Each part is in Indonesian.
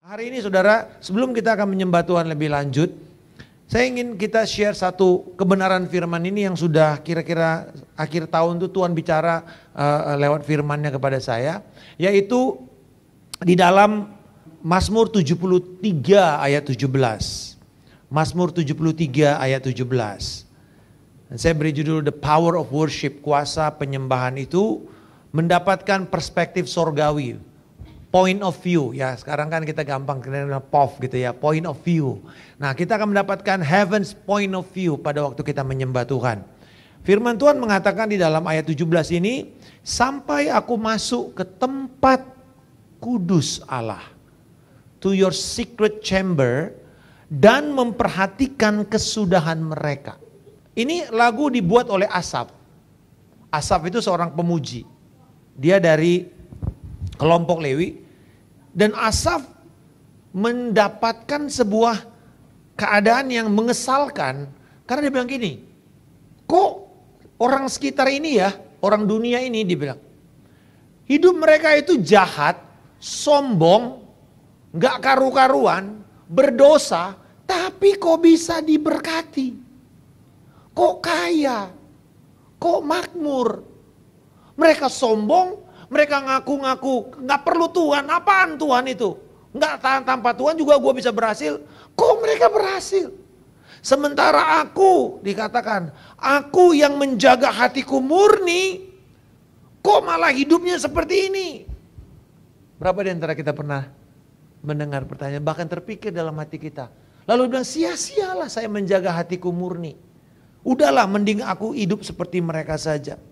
Hari ini saudara, sebelum kita akan menyembah Tuhan lebih lanjut, saya ingin kita share satu kebenaran firman ini yang sudah kira-kira akhir tahun itu Tuhan bicara lewat firman-Nya kepada saya, yaitu di dalam Mazmur 73 ayat 17. Mazmur 73 ayat 17. Dan saya beri judul The Power of Worship, kuasa penyembahan itu mendapatkan perspektif sorgawi. Point of view, ya sekarang kan kita gampang kenal POV gitu ya, point of view. Nah kita akan mendapatkan heaven's point of view pada waktu kita menyembah Tuhan. Firman Tuhan mengatakan di dalam ayat 17 ini, sampai aku masuk ke tempat kudus Allah, to your secret chamber, dan memperhatikan kesudahan mereka. Ini lagu dibuat oleh Asaf. Asaf itu seorang pemuji. Dia dari kelompok Lewi. Dan Asaf mendapatkan sebuah keadaan yang mengesalkan. Karena dia bilang gini, kok orang sekitar ini ya, orang dunia ini dia bilang, hidup mereka itu jahat, sombong, gak karu-karuan, berdosa, tapi kok bisa diberkati. Kok kaya, kok makmur. Mereka sombong, mereka ngaku-ngaku gak perlu Tuhan, apaan Tuhan itu? Gak tanpa Tuhan juga gue bisa berhasil. Kok mereka berhasil? Sementara aku dikatakan, aku yang menjaga hatiku murni, kok malah hidupnya seperti ini? Berapa di antara kita pernah mendengar pertanyaan, bahkan terpikir dalam hati kita. Lalu bilang, sia-sialah saya menjaga hatiku murni. Udahlah mending aku hidup seperti mereka saja.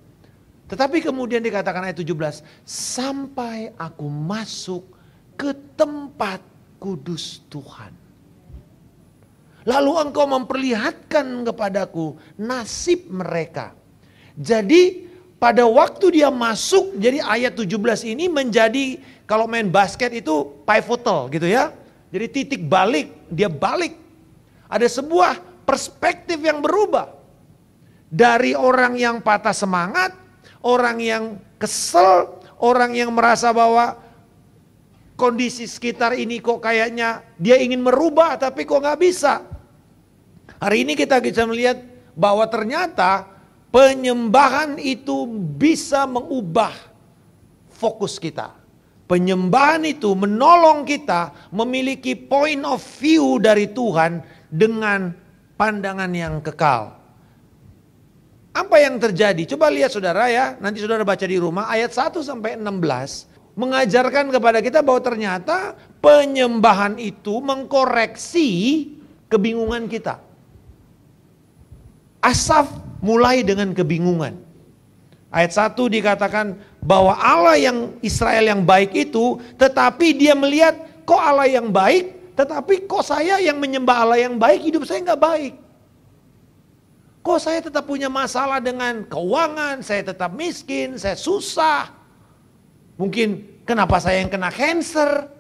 Tetapi kemudian dikatakan ayat 17, sampai aku masuk ke tempat kudus Tuhan. Lalu engkau memperlihatkan kepadaku nasib mereka. Jadi pada waktu dia masuk, jadi ayat 17 ini menjadi, kalau main basket itu pivotal gitu ya. Jadi titik balik, dia balik. Ada sebuah perspektif yang berubah. Dari orang yang patah semangat, orang yang kesel, orang yang merasa bahwa kondisi sekitar ini kok kayaknya dia ingin merubah tapi kok gak bisa. Hari ini kita bisa melihat bahwa ternyata penyembahan itu bisa mengubah fokus kita. Penyembahan itu menolong kita memiliki point of view dari Tuhan dengan pandangan yang kekal. Apa yang terjadi? Coba lihat saudara ya, nanti saudara baca di rumah ayat 1 sampai 16 mengajarkan kepada kita bahwa ternyata penyembahan itu mengkoreksi kebingungan kita. Asaf mulai dengan kebingungan. Ayat 1 dikatakan bahwa Allah yang Israel yang baik itu, tetapi dia melihat kok Allah yang baik, tetapi kok saya yang menyembah Allah yang baik, hidup saya gak baik. Kok saya tetap punya masalah dengan keuangan, saya tetap miskin, saya susah. Mungkin kenapa saya yang kena cancer,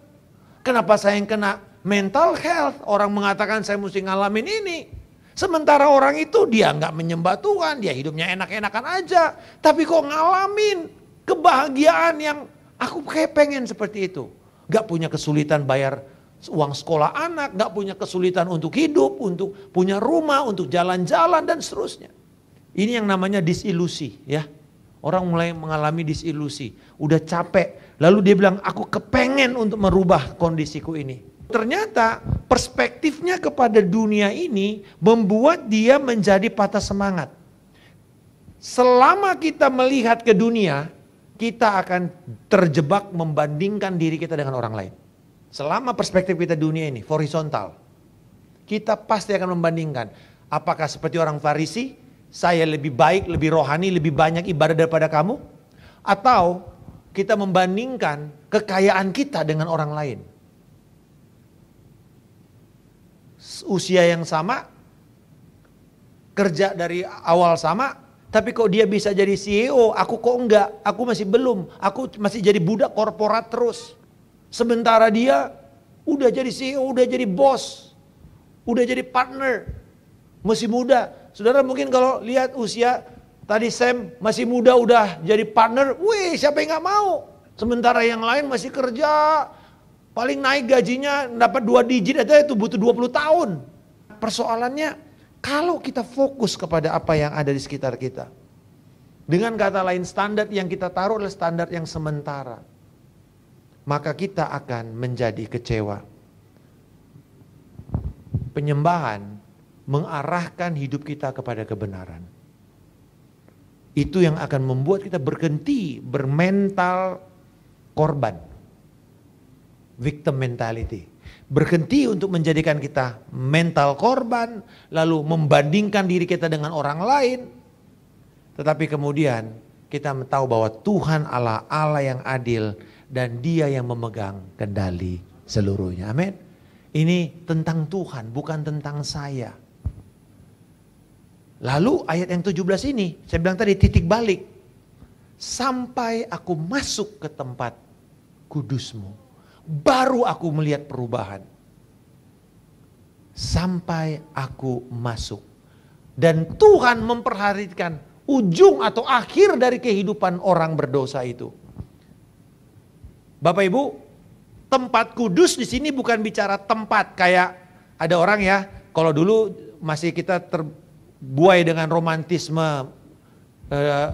kenapa saya yang kena mental health, orang mengatakan saya mesti ngalamin ini. Sementara orang itu dia nggak menyembah Tuhan, dia hidupnya enak-enakan aja. Tapi kok ngalamin kebahagiaan yang aku kayak pengen seperti itu. Gak punya kesulitan bayar uang sekolah anak, gak punya kesulitan untuk hidup, untuk punya rumah, untuk jalan-jalan dan seterusnya. Ini yang namanya disilusi ya. Orang mulai mengalami disilusi, udah capek. Lalu dia bilang, aku kepengen untuk merubah kondisiku ini. Ternyata perspektifnya kepada dunia ini membuat dia menjadi patah semangat. Selama kita melihat ke dunia, kita akan terjebak membandingkan diri kita dengan orang lain. Selama perspektif kita dunia ini horizontal, kita pasti akan membandingkan. Apakah seperti orang Farisi, saya lebih baik, lebih rohani, lebih banyak ibadah daripada kamu? Atau kita membandingkan kekayaan kita dengan orang lain. Usia yang sama, kerja dari awal sama, tapi kok dia bisa jadi CEO, aku kok enggak, aku masih belum, aku masih jadi budak korporat terus. Sementara dia udah jadi CEO, udah jadi bos, udah jadi partner, masih muda. Saudara mungkin kalau lihat usia, tadi Sam masih muda udah jadi partner, wih siapa yang gak mau. Sementara yang lain masih kerja, Paling naik gajinya dapat 2 digit aja itu butuh 20 tahun. Persoalannya kalau kita fokus kepada apa yang ada di sekitar kita. Dengan kata lain, standar yang kita taruh adalah standar yang sementara. Maka kita akan menjadi kecewa. Penyembahan mengarahkan hidup kita kepada kebenaran. Itu yang akan membuat kita berhenti bermental korban. Victim mentality. Berhenti untuk menjadikan kita mental korban, lalu membandingkan diri kita dengan orang lain. Tetapi kemudian kita tahu bahwa Tuhan Allah, Allah yang adil, dan Dia yang memegang kendali seluruhnya. Amin. Ini tentang Tuhan, bukan tentang saya. Lalu ayat yang 17 ini, saya bilang tadi titik balik. Sampai aku masuk ke tempat kudusmu, baru aku melihat perubahan. Sampai aku masuk. Dan Tuhan memperhatikan ujung atau akhir dari kehidupan orang berdosa itu. Bapak Ibu, tempat kudus di sini bukan bicara tempat kayak ada orang ya, kalau dulu masih kita terbuai dengan romantisme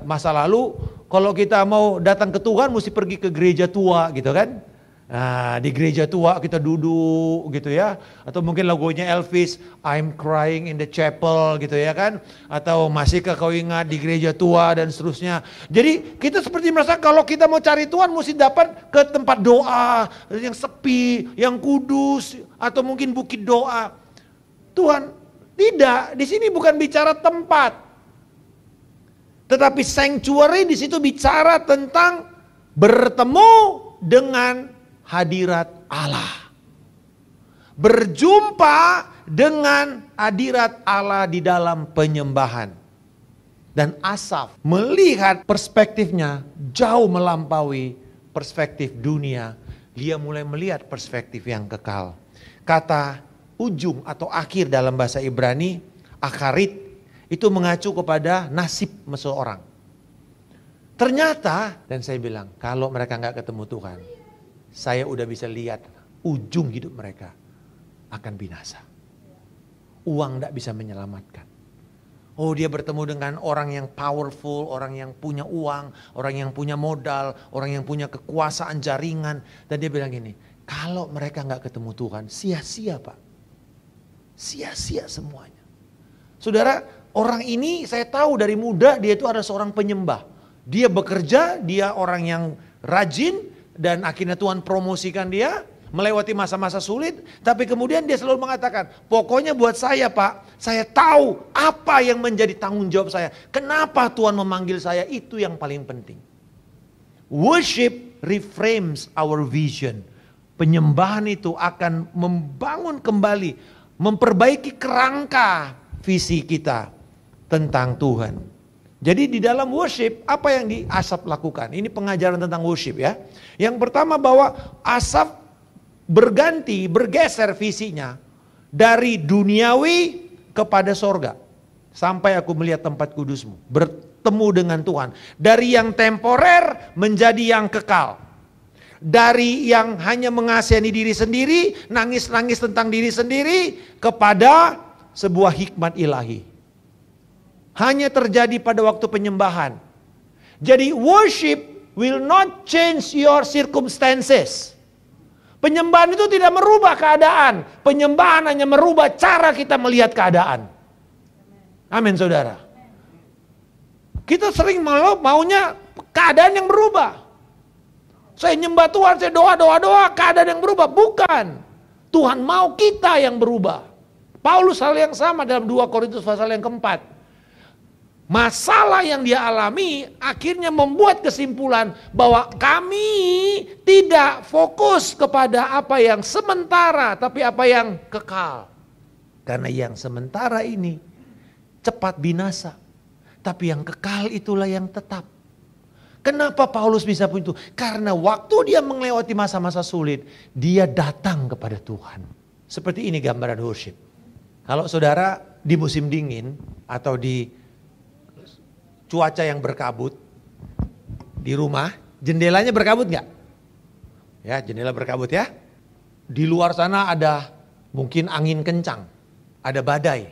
masa lalu, kalau kita mau datang ke Tuhan mesti pergi ke gereja tua gitu kan. Nah, di gereja tua kita duduk gitu ya. Atau mungkin lagunya Elvis, I'm crying in the chapel gitu ya kan. Atau masihkah kau ingat di gereja tua dan seterusnya. Jadi kita seperti merasa kalau kita mau cari Tuhan mesti dapat ke tempat doa yang sepi, yang kudus. Atau mungkin bukit doa. Tuhan tidak, di sini bukan bicara tempat. Tetapi sanctuary di situ bicara tentang bertemu dengan hadirat Allah. Berjumpa dengan hadirat Allah di dalam penyembahan. Dan Asaf melihat perspektifnya jauh melampaui perspektif dunia. Dia mulai melihat perspektif yang kekal. Kata ujung atau akhir dalam bahasa Ibrani, akharit, itu mengacu kepada nasib seseorang. Ternyata, dan saya bilang, kalau mereka nggak ketemu Tuhan, saya udah bisa lihat ujung hidup mereka akan binasa. Uang tidak bisa menyelamatkan. Oh, dia bertemu dengan orang yang powerful, orang yang punya uang, orang yang punya modal, orang yang punya kekuasaan jaringan. Dan dia bilang gini, kalau mereka nggak ketemu Tuhan, sia-sia Pak. Sia-sia semuanya. Saudara, orang ini saya tahu dari muda dia itu ada seorang penyembah. Dia bekerja, dia orang yang rajin, dan akhirnya Tuhan promosikan dia melewati masa-masa sulit. Tapi kemudian dia selalu mengatakan, pokoknya buat saya Pak, saya tahu apa yang menjadi tanggung jawab saya. Kenapa Tuhan memanggil saya, itu yang paling penting. Worship reframes our vision. Penyembahan itu akan membangun kembali, memperbaiki kerangka visi kita tentang Tuhan. Jadi di dalam worship, apa yang di Asaf lakukan? Ini pengajaran tentang worship ya. Yang pertama bahwa Asaf bergeser visinya dari duniawi kepada sorga. Sampai aku melihat tempat kudusmu, bertemu dengan Tuhan. Dari yang temporer menjadi yang kekal. Dari yang hanya mengasihani diri sendiri, nangis-nangis tentang diri sendiri, kepada sebuah hikmat ilahi. Hanya terjadi pada waktu penyembahan. Jadi worship will not change your circumstances. Penyembahan itu tidak merubah keadaan. Penyembahan hanya merubah cara kita melihat keadaan. Amin saudara. Kita sering maunya keadaan yang berubah. Saya nyembah Tuhan, saya doa, keadaan yang berubah. Bukan. Tuhan mau kita yang berubah. Paulus hal yang sama dalam 2 Korintus pasal yang keempat. Masalah yang dia alami akhirnya membuat kesimpulan bahwa kami tidak fokus kepada apa yang sementara, tapi apa yang kekal. Karena yang sementara ini cepat binasa, tapi yang kekal itulah yang tetap. Kenapa Paulus bisa begitu? Karena waktu dia melewati masa-masa sulit, dia datang kepada Tuhan. Seperti ini gambaran worship. Kalau saudara di musim dingin atau di cuaca yang berkabut di rumah, jendelanya berkabut nggak? Ya, jendela berkabut ya. Di luar sana ada mungkin angin kencang, ada badai.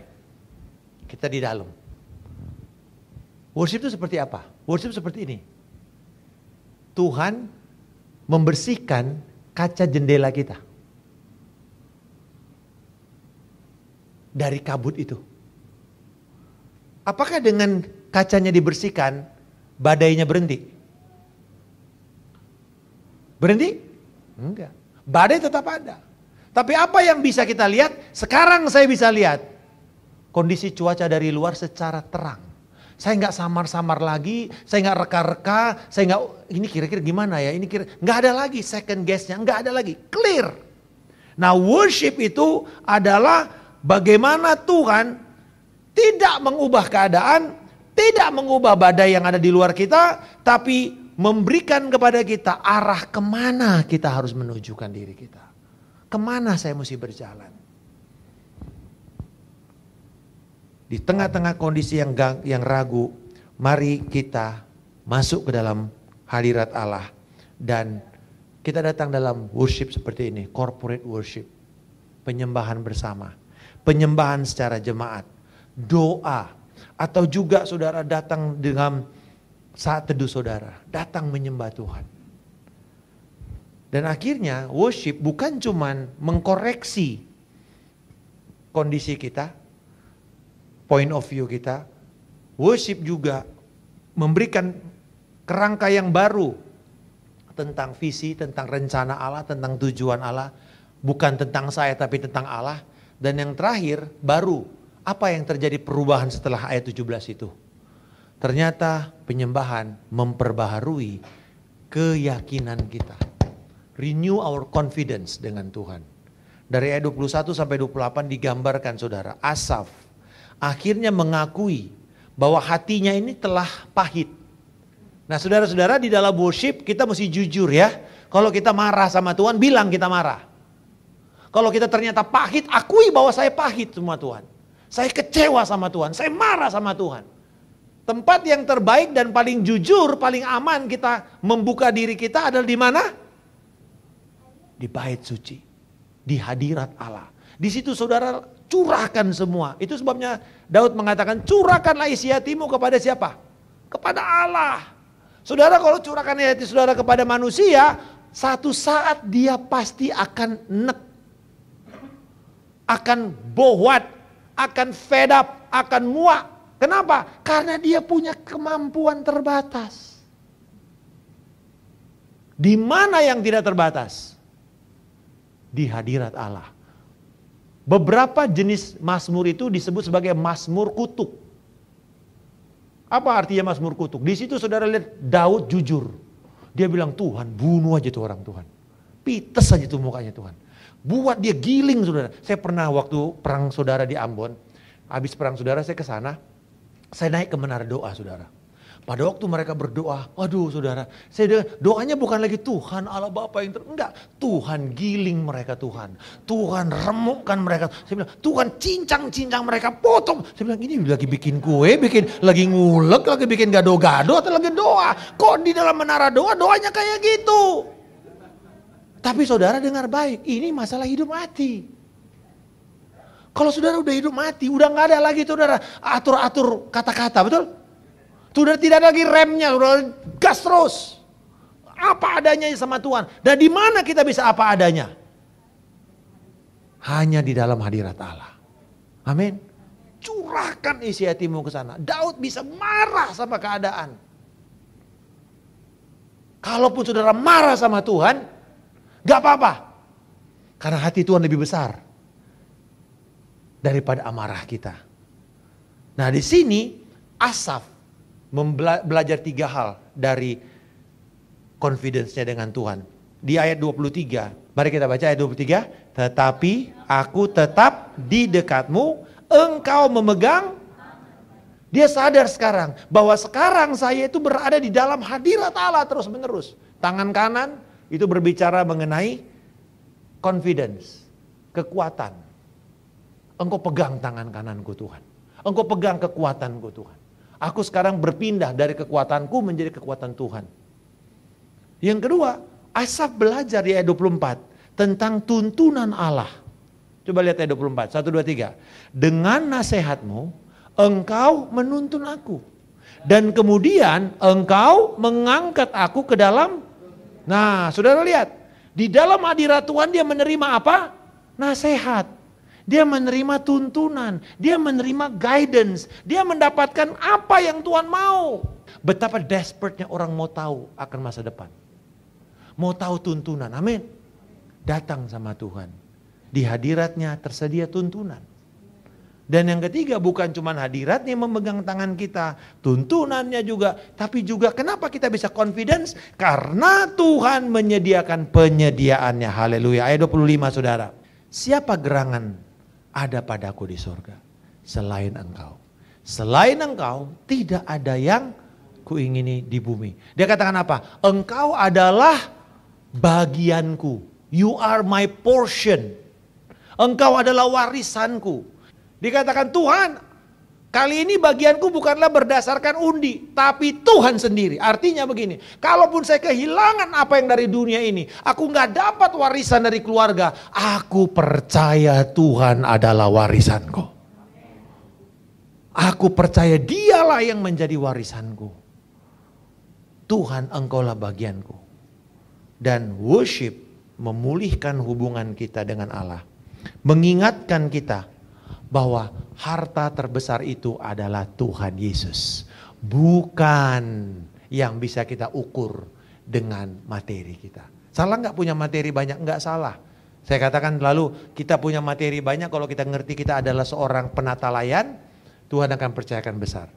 Kita di dalam. Worship itu seperti apa? Worship seperti ini. Tuhan membersihkan kaca jendela kita dari kabut itu. Apakah dengan kacanya dibersihkan, badainya berhenti? Berhenti? Enggak. Badai tetap ada. Tapi apa yang bisa kita lihat? Sekarang saya bisa lihat kondisi cuaca dari luar secara terang. Saya nggak samar-samar lagi, saya nggak reka-reka, saya nggak ini kira-kira gimana ya, ini nggak ada lagi second guessnya, nggak ada lagi, clear. Nah worship itu adalah bagaimana Tuhan tidak mengubah keadaan, tidak mengubah badai yang ada di luar kita, tapi memberikan kepada kita arah kemana kita harus menunjukkan diri kita. Kemana saya mesti berjalan. Di tengah-tengah kondisi yang ragu, mari kita masuk ke dalam hadirat Allah. Dan kita datang dalam worship seperti ini, corporate worship. Penyembahan bersama, penyembahan secara jemaat, doa. Atau juga saudara datang dengan saat teduh saudara, datang menyembah Tuhan. Dan akhirnya worship bukan cuman mengkoreksi kondisi kita, point of view kita, worship juga memberikan kerangka yang baru tentang visi, tentang rencana Allah, tentang tujuan Allah, bukan tentang saya tapi tentang Allah. Dan yang terakhir baru, apa yang terjadi perubahan setelah ayat 17 itu? Ternyata penyembahan memperbaharui keyakinan kita. Renew our confidence dengan Tuhan. Dari ayat 21 sampai 28 digambarkan saudara, Asaf akhirnya mengakui bahwa hatinya ini telah pahit. Nah saudara-saudara, di dalam worship kita mesti jujur ya. Kalau kita marah sama Tuhan, bilang kita marah. Kalau kita ternyata pahit, akui bahwa saya pahit semua Tuhan. Saya kecewa sama Tuhan, saya marah sama Tuhan. Tempat yang terbaik dan paling jujur, paling aman kita membuka diri kita adalah di mana? Di bait suci, di hadirat Allah. Di situ saudara curahkan semua. Itu sebabnya Daud mengatakan curahkanlah isi hatimu kepada siapa? Kepada Allah. Saudara kalau curahkan hati saudara kepada manusia, satu saat dia pasti akan nek. Akan bohwat, akan fed up, akan muak. Kenapa? Karena dia punya kemampuan terbatas. Di mana yang tidak terbatas? Di hadirat Allah. Beberapa jenis mazmur itu disebut sebagai mazmur kutuk. Apa artinya mazmur kutuk? Di situ saudara lihat Daud jujur. Dia bilang, Tuhan bunuh aja tuh orang Tuhan. Pites aja tuh mukanya Tuhan. Buat dia giling saudara. Saya pernah waktu perang saudara di Ambon. Habis perang saudara saya ke sana. Saya naik ke menara doa saudara. Pada waktu mereka berdoa, waduh saudara, saya dengar doanya bukan lagi Tuhan Allah Bapa yang enggak, Tuhan giling mereka Tuhan. Tuhan remukkan mereka. Saya bilang, Tuhan cincang-cincang mereka, potong. Saya bilang, ini lagi bikin kue, lagi ngulek, lagi bikin gado-gado atau lagi doa. Kok di dalam menara doa, doanya kayak gitu. Tapi saudara dengar baik, ini masalah hidup mati. Kalau saudara udah hidup mati, udah gak ada lagi saudara atur-atur kata-kata, betul? Sudah tidak lagi remnya, sudah gas terus. Apa adanya sama Tuhan. Dan di mana kita bisa apa adanya? Hanya di dalam hadirat Allah. Amin. Curahkan isi hatimu ke sana. Daud bisa marah sama keadaan. Kalaupun saudara marah sama Tuhan, gak apa-apa. Karena hati Tuhan lebih besar daripada amarah kita. Nah di sini Asaf belajar 3 hal dari confidence-nya dengan Tuhan. Di ayat 23, mari kita baca ayat 23. Tetapi aku tetap di dekatmu, engkau memegang. Dia sadar sekarang bahwa sekarang saya itu berada di dalam hadirat Allah terus menerus. Tangan kanan itu berbicara mengenai confidence, kekuatan. Engkau pegang tangan kananku Tuhan. Engkau pegang kekuatanku Tuhan. Aku sekarang berpindah dari kekuatanku menjadi kekuatan Tuhan. Yang kedua, Asaf belajar di ayat 24. tentang tuntunan Allah. Coba lihat ayat 24, 1, 2, 3. Dengan nasihatmu, engkau menuntun aku. Dan kemudian engkau mengangkat aku ke dalam. Nah, saudara lihat. Di dalam hadirat Tuhan dia menerima apa? Nasihat. Dia menerima tuntunan. Dia menerima guidance. Dia mendapatkan apa yang Tuhan mau. Betapa desperate-nya orang mau tahu akan masa depan. Mau tahu tuntunan. Amin. Datang sama Tuhan. Di hadiratnya tersedia tuntunan. Dan yang ketiga bukan cuma hadiratnya memegang tangan kita, tuntunannya juga, tapi juga kenapa kita bisa confidence? Karena Tuhan menyediakan penyediaannya. Haleluya. Ayat 25 saudara. Siapa gerangan ada padaku di surga selain engkau? Selain engkau tidak ada yang kuingini di bumi. Dia katakan apa? Engkau adalah bagianku. You are my portion. Engkau adalah warisanku. Dikatakan Tuhan, kali ini bagianku bukanlah berdasarkan undi, tapi Tuhan sendiri. Artinya begini, kalaupun saya kehilangan apa yang dari dunia ini, aku gak dapat warisan dari keluarga, aku percaya Tuhan adalah warisanku. Aku percaya dialah yang menjadi warisanku. Tuhan, engkaulah bagianku. Dan worship memulihkan hubungan kita dengan Allah. Mengingatkan kita bahwa harta terbesar itu adalah Tuhan Yesus. Bukan yang bisa kita ukur dengan materi kita. Salah gak punya materi banyak? Enggak salah. Saya katakan lalu kita punya materi banyak kalau kita ngerti kita adalah seorang penata layan, Tuhan akan percayakan besar.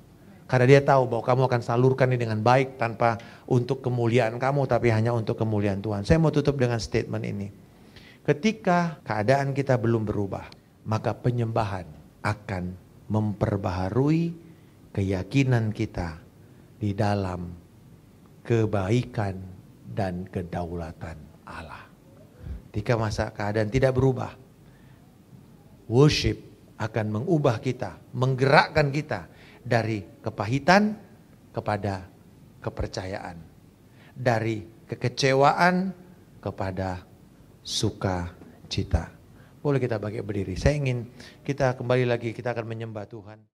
Karena dia tahu bahwa kamu akan salurkan ini dengan baik tanpa untuk kemuliaan kamu tapi hanya untuk kemuliaan Tuhan. Saya mau tutup dengan statement ini. Ketika keadaan kita belum berubah, maka penyembahan akan memperbaharui keyakinan kita di dalam kebaikan dan kedaulatan Allah. Ketika masa keadaan tidak berubah, worship akan mengubah kita, menggerakkan kita dari kepahitan kepada kepercayaan, dari kekecewaan kepada sukacita. Boleh kita bangkit berdiri. Saya ingin kita kembali lagi, kita akan menyembah Tuhan.